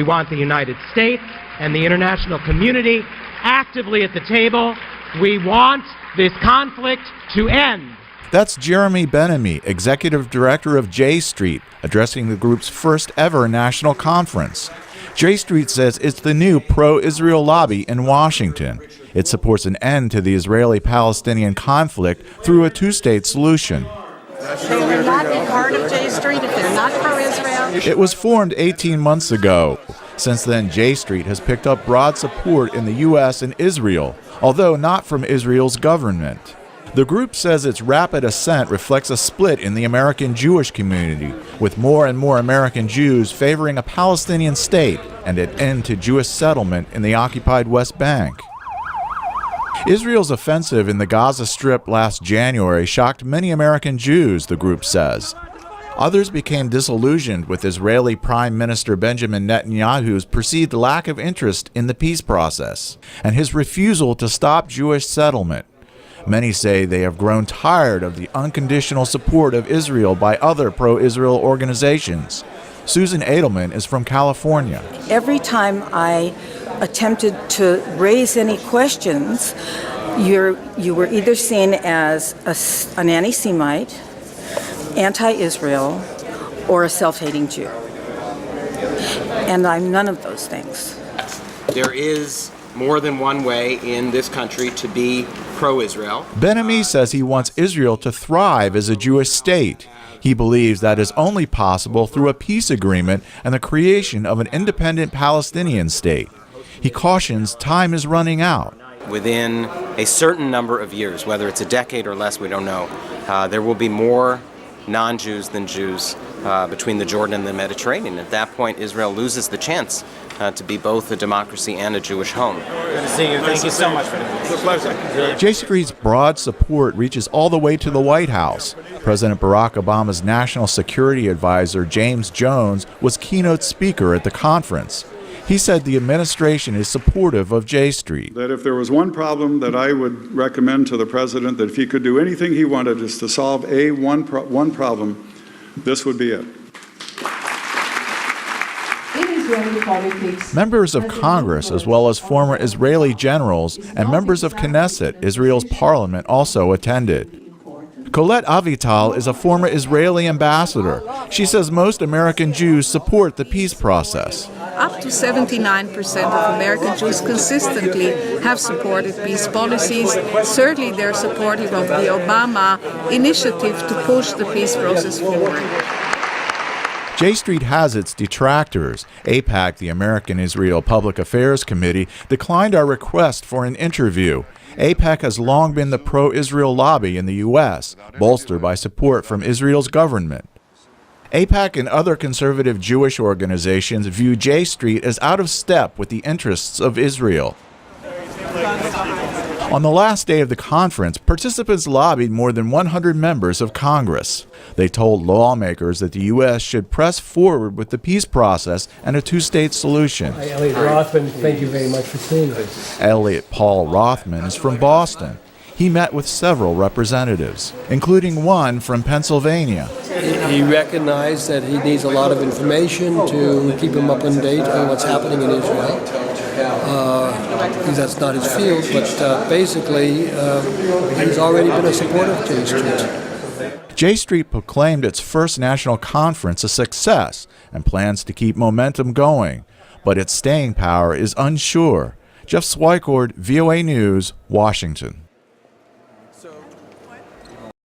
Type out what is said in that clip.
We want the United States and the international community actively at the table. We want this conflict to end. That's Jeremy Ben-Ami, Executive Director of J Street, addressing the group's first ever national conference. J Street says it's the new pro-Israel lobby in Washington. It supports an end to the Israeli-Palestinian conflict through a two-state solution. They will not be part of J Street if they're not pro-Israel. It was formed 18 months ago. Since then, J Street has picked up broad support in the U.S. and Israel, although not from Israel's government. The group says its rapid ascent reflects a split in the American Jewish community, with more and more American Jews favoring a Palestinian state and an end to Jewish settlement in the occupied West Bank. Israel's offensive in the Gaza Strip last January shocked many American Jews, the group says. Others became disillusioned with Israeli Prime Minister Benjamin Netanyahu's perceived lack of interest in the peace process and his refusal to stop Jewish settlement. Many say they have grown tired of the unconditional support of Israel by other pro-Israel organizations. Susan Edelman is from California. Every time I attempted to raise any questions, you were either seen as an anti-Semite, anti-Israel, or a self-hating Jew. And I'm none of those things. There is more than one way in this country to be pro-Israel. Ben-Ami says he wants Israel to thrive as a Jewish state. He believes that is only possible through a peace agreement and the creation of an independent Palestinian state. He cautions time is running out. Within a certain number of years, whether it's a decade or less, we don't know, there will be more non-Jews than Jews between the Jordan and the Mediterranean. At that point, Israel loses the chance to be both a democracy and a Jewish home. Good to see you. Thank you so much for this. It's a pleasure. J Street's broad support reaches all the way to the White House. President Barack Obama's National Security Advisor, James Jones, was keynote speaker at the conference. He said the administration is supportive of J Street. That if there was one problem that I would recommend to the president, that if he could do anything he wanted is to solve one problem, this would be it. Members of Congress, as well as former Israeli generals and members of Knesset, Israel's parliament, also attended. Colette Avital is a former Israeli ambassador. She says most American Jews support the peace process. Up to 79% of American Jews consistently have supported peace policies. Certainly they're supportive of the Obama initiative to push the peace process forward. J Street has its detractors. AIPAC, the American Israel Public Affairs Committee, declined our request for an interview. AIPAC has long been the pro-Israel lobby in the U.S., bolstered by support from Israel's government. AIPAC and other conservative Jewish organizations view J Street as out of step with the interests of Israel. On the last day of the conference, participants lobbied more than 100 members of Congress. They told lawmakers that the U.S. should press forward with the peace process and a two-state solution. Hi, Elliot Rothman. Thank you very much for seeing us. Elliot Paul Rothman is from Boston. He met with several representatives, including one from Pennsylvania. He recognized that he needs a lot of information to keep him up to date on what's happening in Israel. That's not his field, but basically he's already been a supporter of J Street. J Street proclaimed its first national conference a success and plans to keep momentum going, but its staying power is unsure. Jeff Swycord, VOA News, Washington.